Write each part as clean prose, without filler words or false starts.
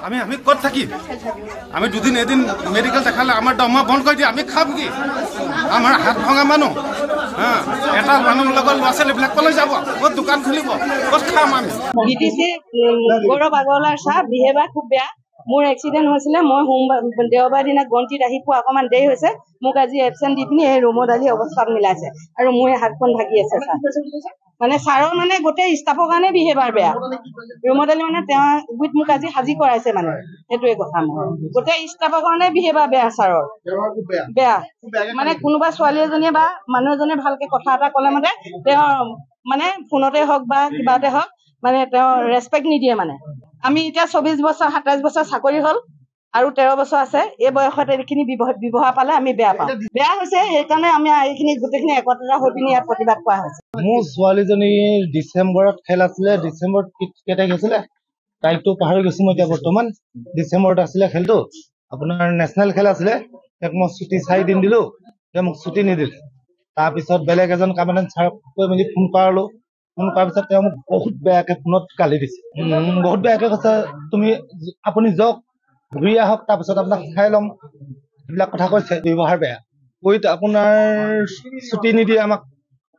আমি আমি ক'ত থাকিম আমি দুদিন এদিন মেডিকেল দেখালে আমাৰ দৰমহা বন্ধ কৰি দিয়ে আমি খাম কি আমাৰ হাত ভঙা মানুহ এটা মানুহৰ লগত ল'ৰা ছোৱালীবিলাক ক'লৈ যাব ক'ত দোকান খুলিব ক'ত খাম আমি বিটিসি গৌৰৱ আগৰৱালাৰ ছাৰ বিহেভিয়াৰ খুব বেয়া মোৰ এক্সিডেণ্ট হৈছিলে মই দেওবাৰ দিনা গুৱাহাটীত আহি পোৱা অকণমান দেৰি হৈছে মোক আজি এবচেণ্ট দি পিনি এই ৰুমত আজি অৱস্থাত মিলাইছে আৰু মোৰ হাতখন ঢাকি আছে ছাৰ মানে ছাৰৰ মানে গোটেই ষ্টাফৰ কাৰণে বিহেভিয়াৰ বেয়া ৰুমত আলি মানে তেওঁ উইথ মোক আজি সাজি কৰাইছে মানে সেইটোৱে কথা মোৰ গোটেই ষ্টাফৰ কাৰণে বিহেভিয়াৰ বেয়া ছাৰৰ বেয়া মানে কোনোবা ছোৱালী এজনীয়ে বা মানুহ এজনে ভালকে কথা এটা ক'লে মানে তেওঁ মানে ফোনতে হওক বা কিবাতে হওক মানে তেওঁ ৰেচপেক্ট নিদিয়ে মানে আমি এতিয়া 24 বছৰ 27 বছৰ চাকৰি হ'ল আৰু 13 বছৰ আছে এই বয়সত এইখিনি ব্যৱহাৰ পালে আমি বেয়া পাওঁ বেয়া হৈছে সেইকাৰণে আমি এইখিনি গোটেইখিনি একত্ৰিত হৈ পিনি ইয়াত প্ৰতিবাদ কৰা হৈছে মোৰ ছোৱালীজনী ডিচেম্বৰত খেল আছিলে ডিচেম্বৰত কেই তাৰিখ আছিলে তাৰিখটো পাহৰি গৈছো মই এতিয়া বৰ্তমান ডিচেম্বৰত আছিলে খেলটো আপোনাৰ নেশ্যনেল খেল আছিলে তাক মই ছুটি 4 দিন দিলো মোক ছুটি নিদিলে তাৰপিছত বেলেগ এজন কামেণ্ট ছাৰক কৈ মেলি ফোন কৰালো ফোন কৰাৰ পিছত তেওঁ মোক বহুত বেয়াকে ফোনত গালি দিছে বহুত বেয়াকে কৈছে তুমি আপুনি যাওক ঘূৰি আহক তাৰপিছত আপোনাক চাই ল'ম এইবিলাক কথা কৈছে ব্যৱহাৰ বেয়া কৈ আপোনাৰ ছুটি নিদিয়ে আমাক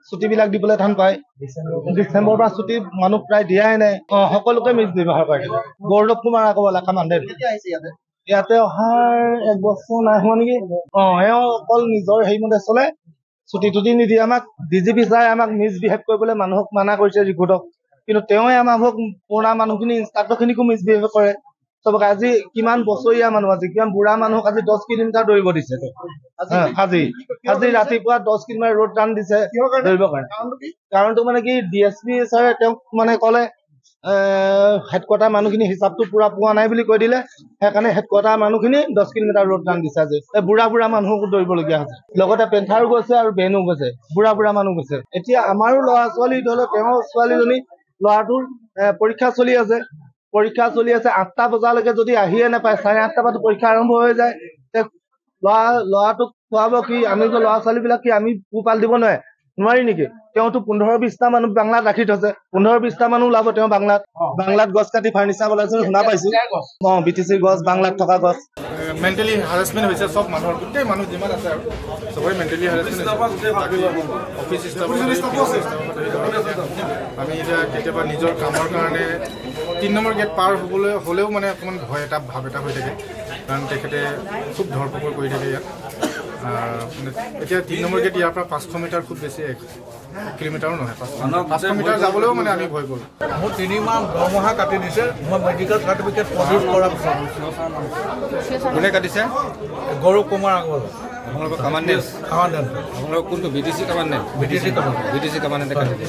ছুটিবিলাক দিবলৈ টান পায় ডিচেম্বৰৰ পৰা ছুটি মানুহ প্ৰায় দিয়াই নাই সকলোকে মিছ ব্যৱহাৰ কৰে গৌৰৱ কুমাৰ আগৰৱালা কামাণ্ডেণ্ট ইয়াতে অহাৰ 1 বছৰ নাই হোৱা নেকি এওঁ অকল নিজৰ হেৰিমতে চলে ছুটি টুটি নিদিয়ে আমাক ডিজিপি ছাৰে আমাক মিছবিহেভ কৰিবলৈ মানুহক মানা কৰিছে ৰিক্ৰুটক কিন্তু তেওঁৱে আমাক পুৰণা মানুহখিনি ইনষ্ট্ৰাক্টৰখিনিকো মিছবিহেভ কৰে চবকে আজি কিমান বছৰীয়া মানুহ আজি কিমান বুঢ়া মানুহক আজি 10 কিলোমিটাৰ দৌৰিব দিছে আজি ৰাতিপুৱা 10 কিলোমিটাৰ ৰোড ৰান দিছে দৌৰিবৰ কাৰণে কাৰণটো মানে কি ডিএছপি ছাৰে তেওঁক মানে ক'লে হেডকোৱাৰ্টাৰ মানুহখিনি হিচাপটো পুৰা পোৱা নাই বুলি কৈ দিলে সেইকাৰণে হেডকোৱাৰ্টাৰ মানুহখিনি 10 কিলোমিটাৰ ৰোড ৰান দিছে আজি বুঢ়া মানুহকো দৌৰিবলগীয়া হৈছে লগতে পেন্থাৰো গৈছে আৰু বেনো গৈছে বুঢ়া মানুহ গৈছে এতিয়া আমাৰো ল'ৰা ছোৱালী ধৰি লওক তেওঁৰ ছোৱালীজনী ল'ৰাটোৰ পৰীক্ষা চলি আছে 8টা বজালৈকে যদি আহিয়ে নাপায় 8:30 বজাত পৰীক্ষা আৰম্ভ হৈ যায় ল'ৰাটোক খুৱাব কি আমি ল'ৰা ছোৱালীবিলাক কি আমি পোহপাল দিব নোৱাৰি নেকি তেওঁতো 15-20টা মানুহ বাংলাত ৰাখি থৈছে 15-20টা মানুহ ওলাব তেওঁ বাংলাত গছ কাটি ফাৰ্নিচাৰ বনাইছে শুনা পাইছো বিটিচিৰ গছ বাংলাত থকা গছ মেণ্টেলি হাৰাছমেণ্ট হৈছে চব মানুহৰ গোটেই মানুহ যিমান আছে আৰু চবৰে মেণ্টেলি হাৰাছমেণ্ট অফিচ আমি এতিয়া কেতিয়াবা নিজৰ কামৰ কাৰণে 3 নম্বৰ গেট পাৰ হ'লেও মানে অকণমান ভয় এটা ভাৱ এটা হৈ থাকে কাৰণ তেখেতে খুব ধৰপকડ কৰি থাকে ইয়াত এতিয়া 3 নম্বৰ গেট ইয়াৰ পৰা 500 মিটাৰ খুব বেছি 1 কিলোমিটাৰো নহয় 500 মিটাৰ যাবলৈও মানে আমি ভয় কৰোঁ মোৰ 3 মাহ দৰমহা কাটি দিছে মই মেডিকেল চাৰ্টিফিকেট প্ৰডিউচ কৰাৰ পিছত কোনে কাটিছে গৌৰৱ কুমাৰ আগৰৱালা আপোনালোকৰ কামাণ্ডেণ্ট আপোনালোকৰ কোনটো বিটিচি কামাণ্ডেণ্ট কামাণ্ডেণ্টে কাটিছে